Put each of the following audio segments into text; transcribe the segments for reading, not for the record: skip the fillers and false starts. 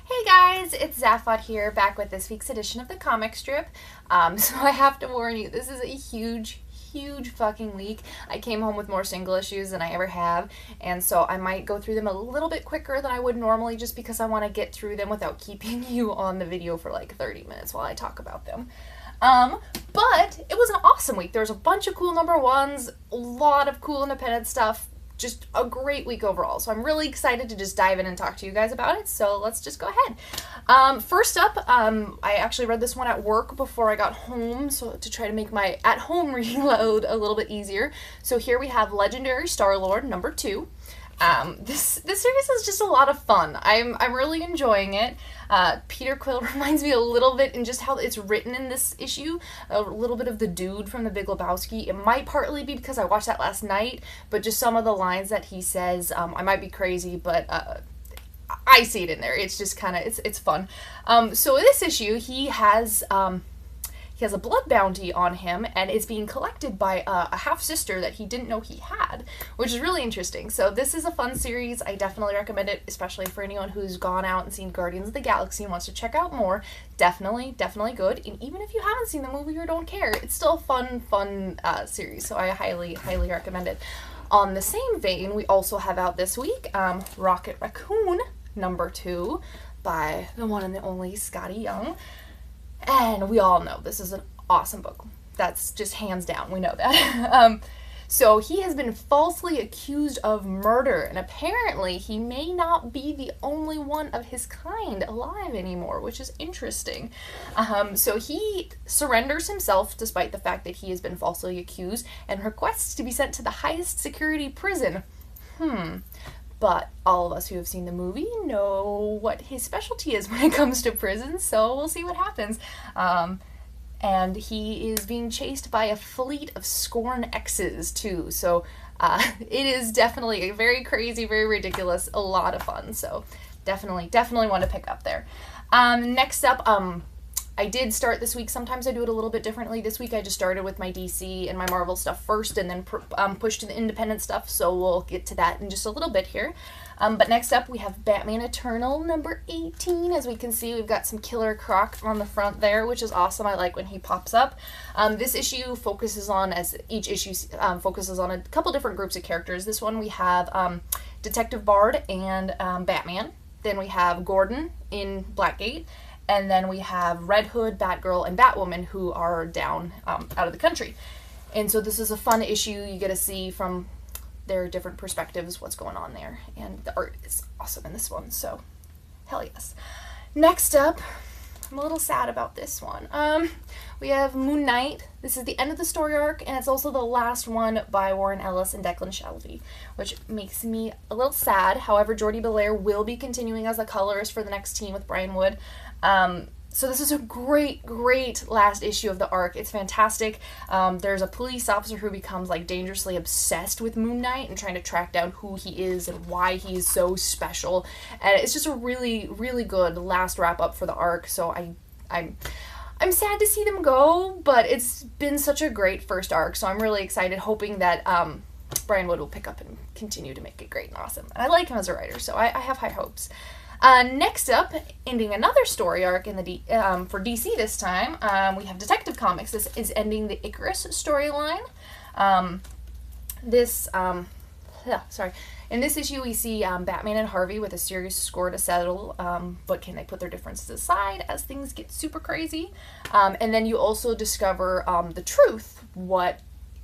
Hey guys, it's Zaphod here, back with this week's edition of the comic strip. So I have to warn you, this is a huge fucking week. I came home with more single issues than I ever have, and so I might go through them a little bit quicker than I would normally just because I want to get through them without keeping you on the video for like 30 minutes while I talk about them. But it was an awesome week. There was a bunch of cool number ones, a lot of cool independent stuff, just a great week overall. So I'm really excited to just dive in and talk to you guys about it. So let's just go ahead. First up, I actually read this one at work before I got home, so to try to make my at-home reload a little bit easier. So here we have Legendary Star-Lord number 2. This series is just a lot of fun. I'm really enjoying it. Peter Quill reminds me a little bit in just how it's written in this issue, a little bit of the dude from The Big Lebowski. It might partly be because I watched that last night, but just some of the lines that he says, I might be crazy, but I see it in there. It's just kind of, it's fun. So in this issue, he has a blood bounty on him, and it's being collected by a half-sister that he didn't know he had, which is really interesting. So this is a fun series. I definitely recommend it, especially for anyone who's gone out and seen Guardians of the Galaxy and wants to check out more. Definitely good. And even if you haven't seen the movie or don't care, it's still a fun series, so I highly recommend it. On the same vein, we also have out this week Rocket Raccoon number 2 by the one and the only Scotty Young. And we all know this is an awesome book. That's just hands down. We know that. So he has been falsely accused of murder, and apparently he may not be the only one of his kind alive anymore, which is interesting. So he surrenders himself despite the fact that he has been falsely accused and requests to be sent to the highest security prison. But all of us who have seen the movie know what his specialty is when it comes to prisons, so we'll see what happens. And he is being chased by a fleet of Scorn X's, too. So it is definitely a very crazy, very ridiculous, a lot of fun. So definitely want to pick up there. Next up, I did start this week. Sometimes I do it a little bit differently. This week I just started with my DC and my Marvel stuff first and then pushed to the independent stuff, so we'll get to that in just a little bit here. But next up we have Batman Eternal number 18. As we can see, we've got some Killer Croc on the front there, which is awesome. I like when he pops up. This issue focuses on, as each issue focuses on a couple different groups of characters. This one we have Detective Bard and Batman. Then we have Gordon in Blackgate. And then we have Red Hood, Batgirl, and Batwoman who are down out of the country. And so this is a fun issue. You get to see from their different perspectives what's going on there. And the art is awesome in this one, so hell yes. Next up, I'm a little sad about this one. We have Moon Knight. This is the end of the story arc, and it's also the last one by Warren Ellis and Declan Shalvey, which makes me a little sad. However, Jordi Belair will be continuing as the colorist for the next team with Brian Wood. So this is a great last issue of the arc. It's fantastic. There's a police officer who becomes like dangerously obsessed with Moon Knight and trying to track down who he is and why he is so special. And it's just a really good last wrap up for the arc. So I'm sad to see them go, but it's been such a great first arc. So I'm really excited, hoping that Brian Wood will pick up and continue to make it great and awesome. And I like him as a writer, so I have high hopes. Next up, ending another story arc in the for DC this time, we have Detective Comics. This is ending the Icarus storyline. In this issue we see Batman and Harvey with a serious score to settle, but can they put their differences aside as things get super crazy? And then you also discover the truth, what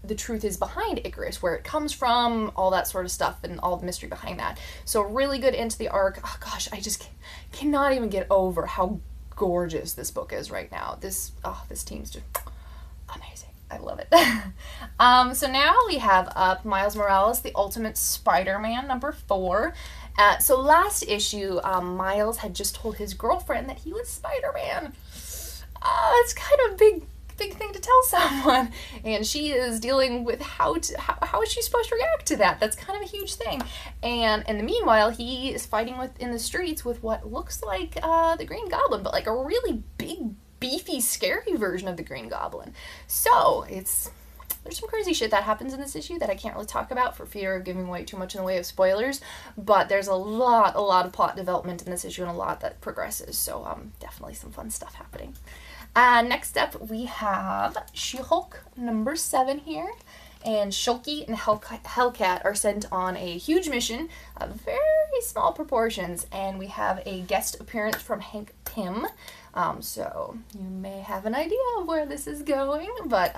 the truth is behind Icarus, where it comes from, all that sort of stuff, and all the mystery behind that. So really good into the arc. Oh gosh, I just cannot even get over how gorgeous this book is right now. This team's just amazing. I love it. So now we have up Miles Morales, The Ultimate Spider-Man number 4. So last issue, Miles had just told his girlfriend that he was Spider-Man. It's kind of a big thing to tell someone, and she is dealing with how is she supposed to react to that. That's kind of a huge thing. And in the meanwhile, he is fighting in the streets with what looks like the Green Goblin, but like a really big, beefy, scary version of the Green Goblin. So it's there's some crazy shit that happens in this issue that I can't really talk about for fear of giving away too much in the way of spoilers, but there's a lot of plot development in this issue and a lot that progresses, so definitely some fun stuff happening. Next up, we have She-Hulk number 7 here. And Shulky and Hellcat are sent on a huge mission of very small proportions, and we have a guest appearance from Hank Pym. So you may have an idea of where this is going, but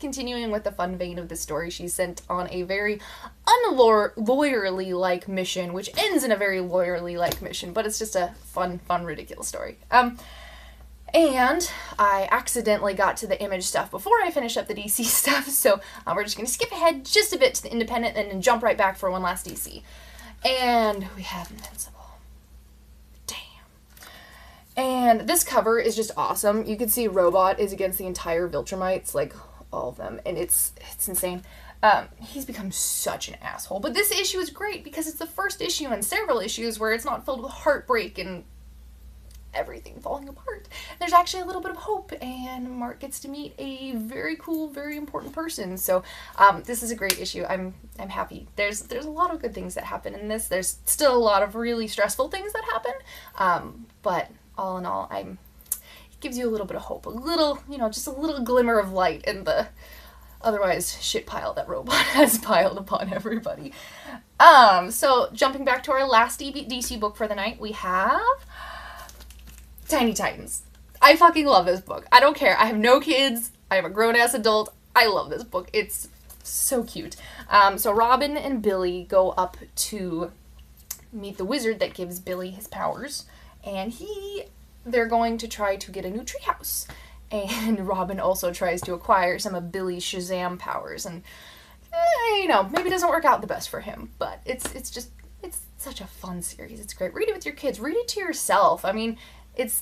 continuing with the fun vein of the story, she's sent on a very unlawyerly-like mission, which ends in a very lawyerly-like mission, but it's just a fun, ridiculous story. And I accidentally got to the Image stuff before I finished up the DC stuff, so we're just going to skip ahead just a bit to the Independent and then jump right back for one last DC. And we have Invincible. Damn. And this cover is just awesome. You can see Robot is against the entire Viltrumites, like all of them, and it's insane. He's become such an asshole. But this issue is great because it's the first issue in several issues where it's not filled with heartbreak and everything falling apart. There's actually a little bit of hope, and Mark gets to meet a very cool, very important person. So this is a great issue. I'm happy. There's a lot of good things that happen in this. There's still a lot of really stressful things that happen, but all in all, it gives you a little bit of hope, a little, just a little glimmer of light in the otherwise shit pile that Robot has piled upon everybody. So jumping back to our last DC book for the night, we have Tiny Titans. I fucking love this book. I don't care. I have no kids. I am a grown-ass adult. I love this book. It's so cute. So Robin and Billy go up to meet the wizard that gives Billy his powers, and they're going to try to get a new treehouse. And Robin also tries to acquire some of Billy's Shazam powers, and maybe it doesn't work out the best for him, but it's such a fun series. It's great. Read it with your kids. Read it to yourself. I mean,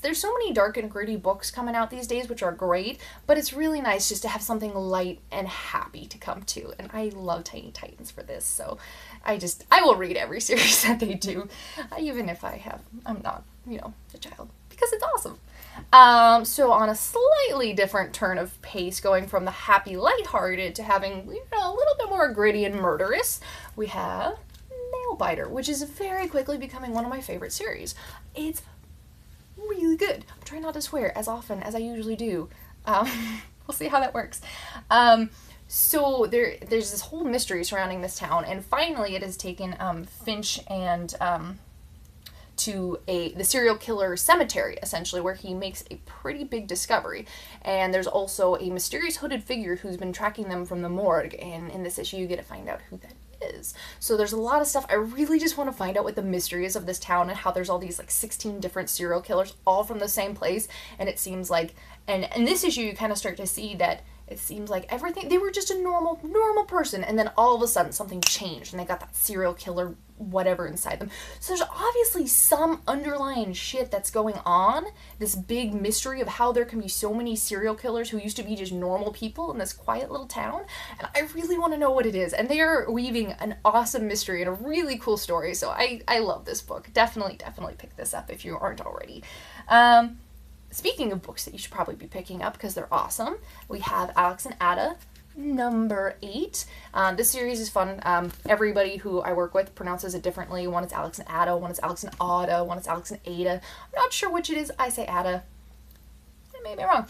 there's so many dark and gritty books coming out these days, which are great, but it's really nice just to have something light and happy to come to, and I love Tiny Titans for this, so I will read every series that they do, even if I'm not, a child, because it's awesome. So on a slightly different turn of pace, going from the happy, lighthearted to having, a little bit more gritty and murderous, we have Nailbiter, which is very quickly becoming one of my favorite series. It's really good. I'm trying not to swear as often as I usually do. We'll see how that works. So there's this whole mystery surrounding this town, and finally it has taken Finch and to the serial killer cemetery, essentially, where he makes a pretty big discovery. And there's also a mysterious hooded figure who's been tracking them from the morgue, and in this issue you get to find out who that is. So there's a lot of stuff. I really just want to find out what the mystery is of this town and how there's all these 16 different serial killers all from the same place, and it seems like, and in this issue you kind of start to see that it seems like everything, they were just a normal person, and then all of a sudden something changed and they got that serial killer whatever inside them. So there's obviously some underlying shit that's going on, this big mystery of how there can be so many serial killers who used to be just normal people in this quiet little town, and I really want to know what it is, and they are weaving an awesome mystery and a really cool story, so I love this book. Definitely pick this up if you aren't already. Speaking of books that you should probably be picking up because they're awesome, we have Alex and Ada number 8. This series is fun. Everybody who I work with pronounces it differently. One is Alex and Ada, one is Alex and Ada, one is Alex and Ada. I'm not sure which it is. I say Ada. I may be wrong.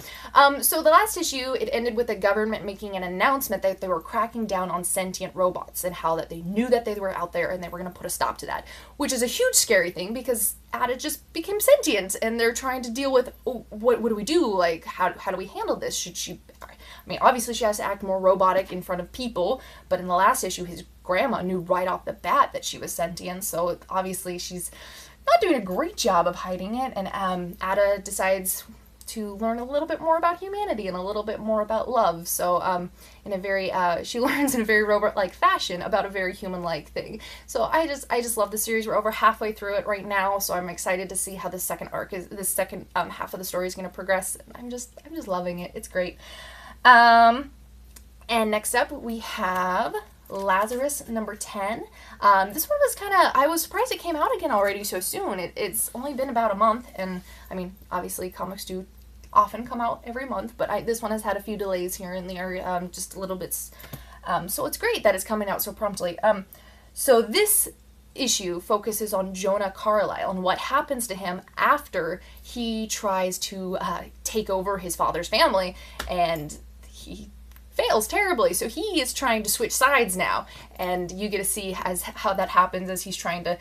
So the last issue, it ended with the government making an announcement that they were cracking down on sentient robots and how that they knew that they were out there and they were going to put a stop to that, which is a huge scary thing because Ada just became sentient and they're trying to deal with, what do we do? Like, how do we handle this? Should she, I mean, obviously she has to act more robotic in front of people, but in the last issue, his grandma knew right off the bat that she was sentient, so obviously she's not doing a great job of hiding it, and Ada decides to learn a little bit more about humanity and a little bit more about love. So in a very she learns in a very robot-like fashion about a very human-like thing. So I just love the series. We're over halfway through it right now, so I'm excited to see how this second half of the story is going to progress. I'm just loving it. It's great. And next up we have Lazarus number 10. This one was I was surprised it came out again already so soon. It's only been about a month, and I mean, obviously comics do often come out every month, but this one has had a few delays here and there, just a little bits. So it's great that it's coming out so promptly. So this issue focuses on Jonah Carlyle and what happens to him after he tries to take over his father's family, and he fails terribly. So he is trying to switch sides now, and you get to see how that happens as he's trying to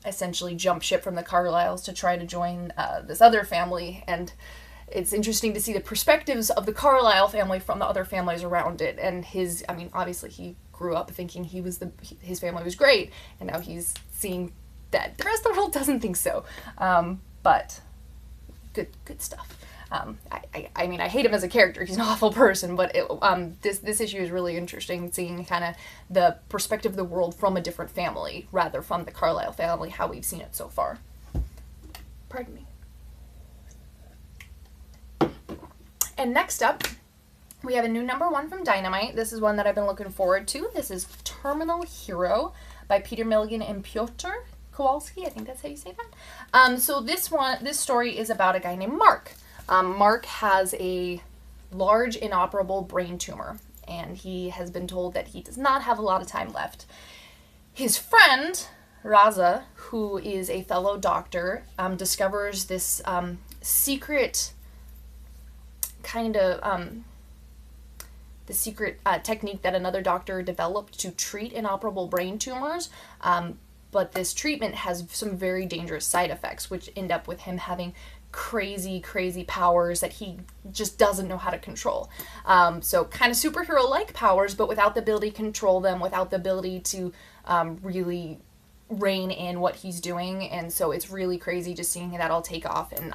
essentially jump ship from the Carlyles to try to join this other family. And it's interesting to see the perspectives of the Carlyle family from the other families around it. And obviously he grew up thinking his family was great, and now he's seeing that the rest of the world doesn't think so. But good stuff. I hate him as a character. He's an awful person, but this issue is really interesting, seeing kind of the perspective of the world from a different family, rather from the Carlyle family, how we've seen it so far. Pardon me. And next up, we have a new #1 from Dynamite. This is one that I've been looking forward to. This is Terminal Hero by Peter Milligan and Piotr Kowalski. I think that's how you say that. So this story is about a guy named Mark. Mark has a large inoperable brain tumor, and he has been told that he does not have a lot of time left. His friend, Raza, who is a fellow doctor, discovers this secret technique that another doctor developed to treat inoperable brain tumors, but this treatment has some very dangerous side effects, which end up with him having crazy powers that he just doesn't know how to control. So kind of superhero-like powers, but without the ability to control them, without the ability to really rein in what he's doing. And so it's really crazy just seeing that all take off. And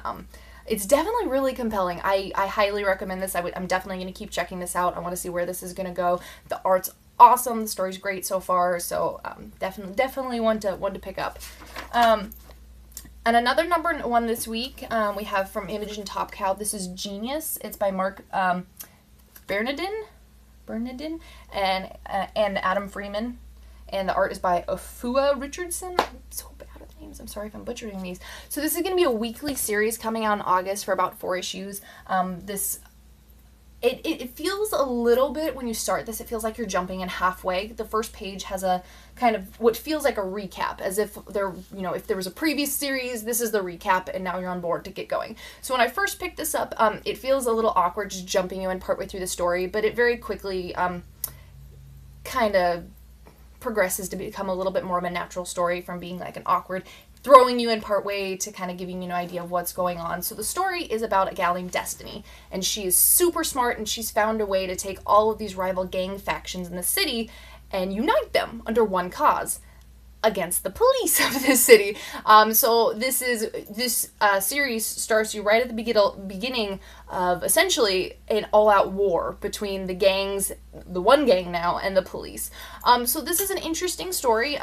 it's definitely really compelling. I highly recommend this. I'm definitely going to keep checking this out. I want to see where this is going to go. The art's awesome. The story's great so far. So definitely one to pick up. And another #1 this week we have from Image and Top Cow. This is Genius. It's by Mark Bernardin and Adam Freeman. And the art is by Afua Richardson. I'm so bad with names. I'm sorry if I'm butchering these. So this is going to be a weekly series coming out in August for about 4 issues. It feels a little bit, when you start this, it feels like you're jumping in halfway. The first page has a kind of what feels like a recap, as if if there was a previous series, this is the recap, and now you're on board to get going. So when I first picked this up, it feels a little awkward just jumping you in partway through the story, but it very quickly kind of progresses to become a little bit more of a natural story, from being like an awkward throwing you in partway to kind of giving you an idea of what's going on. So the story is about a gal named Destiny, and she is super smart, and she's found a way to take all of these rival gang factions in the city and unite them under one cause against the police of this city. So this series starts you right at the beginning of essentially an all-out war between the gangs, the one gang now, and the police. So this is an interesting story.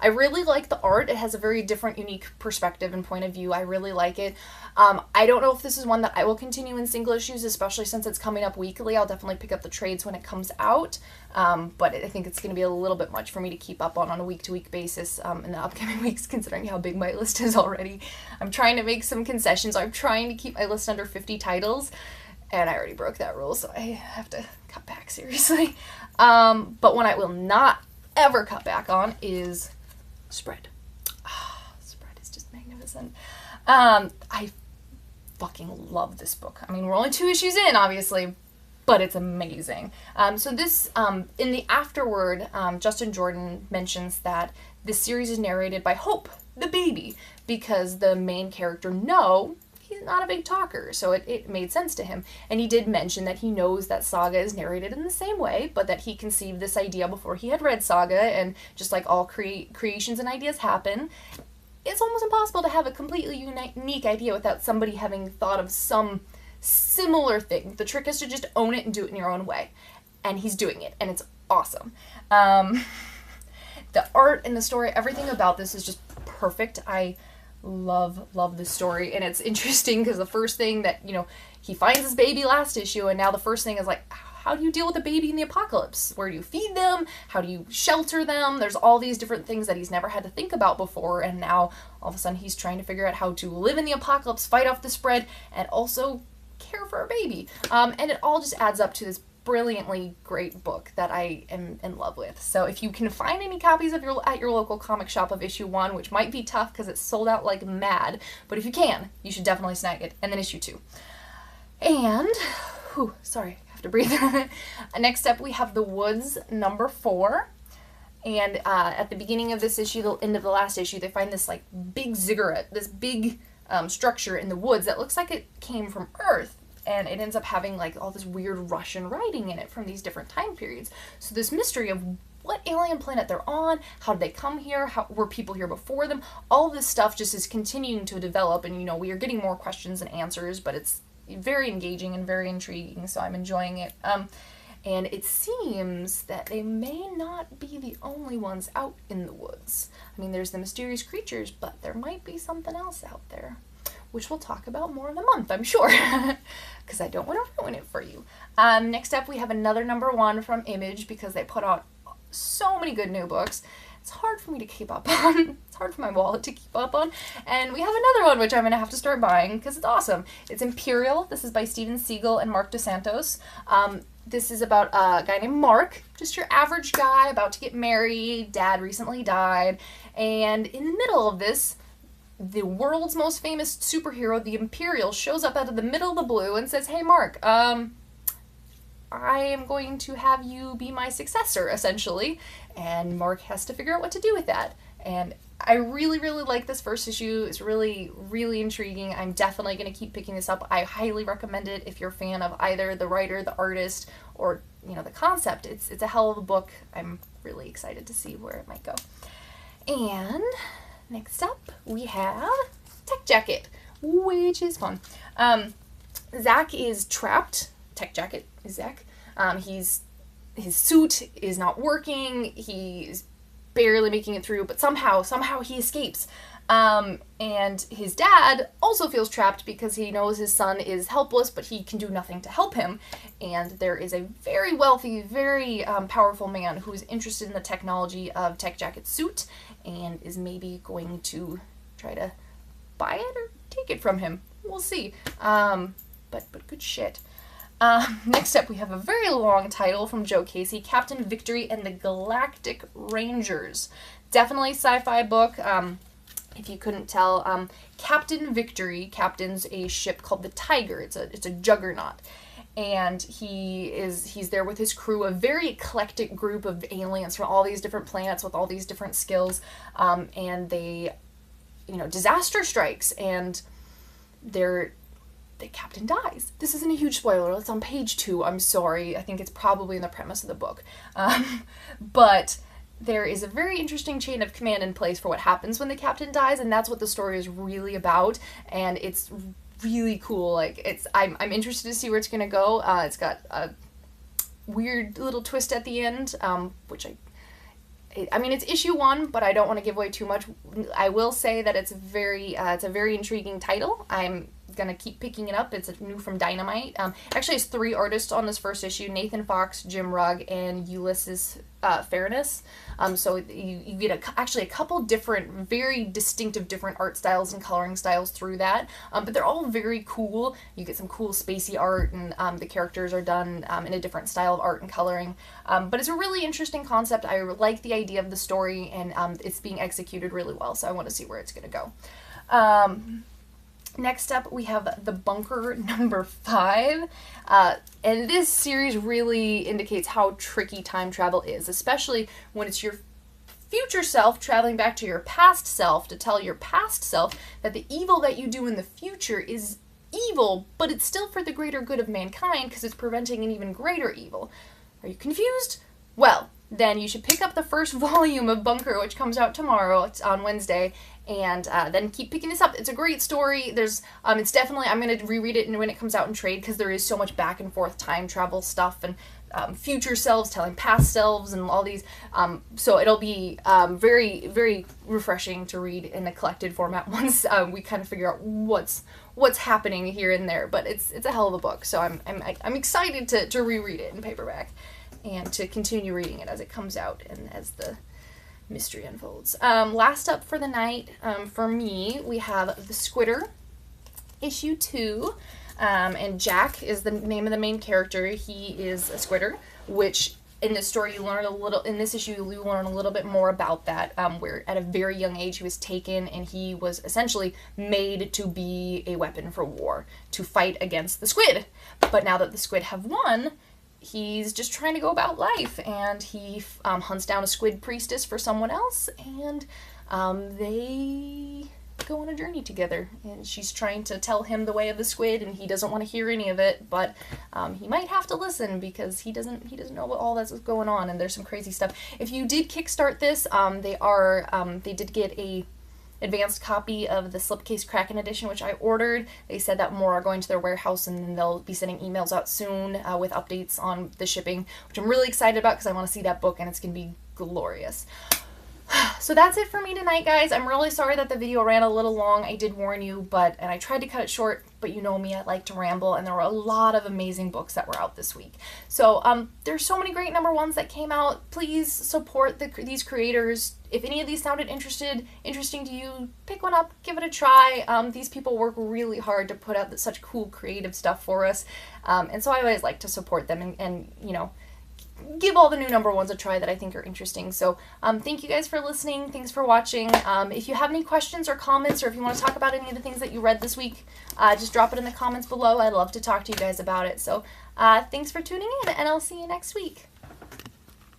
I really like the art. It has a very different, unique perspective and point of view. I really like it. I don't know if this is one that I will continue in single issues, especially since it's coming up weekly. I'll definitely pick up the trades when it comes out. But I think it's going to be a little bit much for me to keep up on a week-to-week basis in the upcoming weeks, considering how big my list is already. I'm trying to make some concessions. I'm trying to keep my list under 50 titles, and I already broke that rule, so I have to cut back, seriously. But one I will not ever cut back on is Spread. Spread is just magnificent. I fucking love this book. I mean, we're only 2 issues in, obviously, but it's amazing. So this, in the afterword, Justin Jordan mentions that this series is narrated by Hope, the baby, because the main character, No, he's not a big talker, so it made sense to him. And he did mention that he knows that Saga is narrated in the same way, but that he conceived this idea before he had read Saga, and just like all creations and ideas happen, it's almost impossible to have a completely unique idea without somebody having thought of some similar thing. The trick is to just own it and do it in your own way. And he's doing it, and it's awesome. The art and the story, everything about this is just perfect. I love this story, and it's interesting because the first thing that, he finds his baby last issue, and now the first thing is like, how do you deal with a baby in the apocalypse? Where do you feed them? How do you shelter them? There's all these different things that he's never had to think about before, and now all of a sudden he's trying to figure out how to live in the apocalypse, fight off the spread, and also care for a baby. And it all just adds up to this brilliantly great book that I am in love with. So if you can find any copies of at your local comic shop of issue 1, which might be tough because it's sold out like mad, but if you can, you should definitely snag it. And then issue 2. And, sorry, I have to breathe. Next up we have The Woods number 4. And at the beginning of this issue, the end of the last issue, they find this like big ziggurat, this big structure in the woods that looks like it came from Earth. And it ends up having like all this weird Russian writing in it from these different time periods. So this mystery of what alien planet they're on, how did they come here, how were people here before them, all this stuff just is continuing to develop, and we are getting more questions and answers, but it's very engaging and very intriguing, so I'm enjoying it. And it seems that they may not be the only ones out in the woods. I mean, there's the mysterious creatures, but there might be something else out there, which we'll talk about more in a month, I'm sure, because I don't want to ruin it for you. Next up, we have another number 1 from Image, because they put out so many good new books. It's hard for me to keep up on. It's hard for my wallet to keep up on. And we have another one, which I'm going to have to start buying, because it's awesome. It's Imperial. This is by Steven Siegel and Mark DeSantos. This is about a guy named Mark, just your average guy about to get married. Dad recently died. And in the middle of this, the world's most famous superhero, the Imperial, shows up out of the middle of the blue and says, hey, Mark, I am going to have you be my successor, essentially. And Mark has to figure out what to do with that. And I really, really like this first issue. It's really, really intriguing. I'm definitely going to keep picking this up. I highly recommend it if you're a fan of either the writer, the artist, or, the concept. It's a hell of a book. I'm really excited to see where it might go. And next up, we have Tech Jacket, which is fun. Zach is trapped. Tech Jacket is Zach. His suit is not working. He's barely making it through, but somehow he escapes. And his dad also feels trapped because he knows his son is helpless, but he can do nothing to help him. And there is a very wealthy, very powerful man who is interested in the technology of Tech Jacket's suit and is maybe going to try to buy it or take it from him. We'll see. But good shit. Next up, we have a very long title from Joe Casey, Captain Victory and the Galactic Rangers. Definitely sci-fi book. If you couldn't tell, Captain Victory captains a ship called the Tiger. It's a juggernaut. And he's there with his crew, a very eclectic group of aliens from all these different planets with all these different skills. And they, disaster strikes, and the captain dies. This isn't a huge spoiler. It's on page 2. I'm sorry. I think it's probably in the premise of the book. But there is a very interesting chain of command in place for what happens when the captain dies, and that's what the story is really about. And it's really cool. I'm interested to see where it's gonna go. It's got a weird little twist at the end, which it's issue 1, but I don't want to give away too much. I will say that it's a very intriguing title. I'm gonna keep picking it up. It's new from Dynamite. Actually, it's 3 artists on this first issue: Nathan Fox, Jim Rugg, and Ulysses Fairness. So you get actually a couple different, very distinctive different art styles and coloring styles through that. But they're all very cool. You get some cool spacey art, and the characters are done in a different style of art and coloring. But it's a really interesting concept. I like the idea of the story, and it's being executed really well. So I want to see where it's gonna go. Next up, we have The Bunker number 5, and this series really indicates how tricky time travel is, especially when it's your future self traveling back to your past self to tell your past self that the evil that you do in the future is evil, but it's still for the greater good of mankind because it's preventing an even greater evil. Are you confused? Well, then you should pick up the first volume of Bunker, which comes out tomorrow. It's on Wednesday. And then keep picking this up. It's a great story. It's definitely, I'm going to reread it when it comes out in trade, because there is so much back and forth time travel stuff and future selves telling past selves and all these. So it'll be very, very refreshing to read in a collected format once we kind of figure out what's happening here and there. But it's a hell of a book, so I'm excited to reread it in paperback and to continue reading it as it comes out and as the mystery unfolds. Last up for the night, for me, we have The Squidder, issue 2. And Jack is the name of the main character. He is a squidder, which in this story you learn a little, in this issue you learn a little bit more about that, where at a very young age he was taken and he was essentially made to be a weapon for war, to fight against the squid. But now that the squid have won, he's just trying to go about life, and he hunts down a squid priestess for someone else, and they go on a journey together, and she's trying to tell him the way of the squid, and he doesn't want to hear any of it, but he might have to listen because he doesn't know what all that's going on, and there's some crazy stuff. If you did kickstart this, they did get a advanced copy of the Slipcase Kraken edition, which I ordered. They said that more are going to their warehouse, and then they'll be sending emails out soon with updates on the shipping, which I'm really excited about because I want to see that book, and it's going to be glorious. So that's it for me tonight, guys. I'm really sorry that the video ran a little long. I did warn you, and I tried to cut it short, but you know me, I like to ramble, and there were a lot of amazing books that were out this week. So there's so many great number ones that came out. Please support these creators. If any of these sounded interesting to you, pick one up, give it a try. These people work really hard to put out such cool creative stuff for us, and so I always like to support them and you know, give all the new number ones a try that I think are interesting. So thank you guys for listening. Thanks for watching. If you have any questions or comments, or if you want to talk about any of the things that you read this week, just drop it in the comments below. I'd love to talk to you guys about it. So thanks for tuning in, and I'll see you next week.